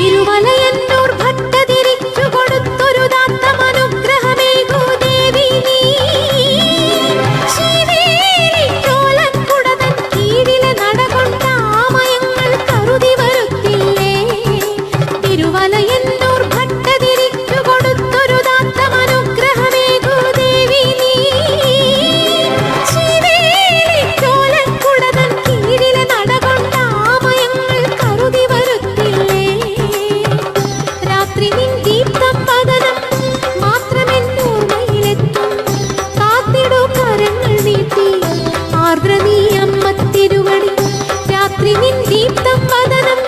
തിരുവലയന്നൂർ ഭട്ടതിരിച്ചു കൊടുത്തൊരു ദാത്തമനുഗ്രഹമേകൂ ദേവി നീ. ശിവേലിക്കോലക്കുടതൻ കീഴിലെ നടകൊണ്ടാമയങ്ങൾ കരുതി വരുത്തില്ലേ. തിരുവലയന്നൂർ ഭട്ടതിരിച്ചു കൊടുത്തൊരു ദാത്തമനുഗ്രഹമേകൂ ദേവി നീ. ശിവേലിക്കോലക്കുടതൻ കീഴിലെ നടകൊണ്ടാമയങ്ങൾ കരുതി വരുത്തില്ലേ. രാത്രി നിൻ ദീപ്തം വദനം മാത്രമെന്നോർമ്മയിലെത്തും. കാത്തിടൂ കരങ്ങൾ നീട്ടി ആർദ്ര നീ അമ്മ തിരുവടി. രാത്രി നിൻ ദീപ്തം വദനം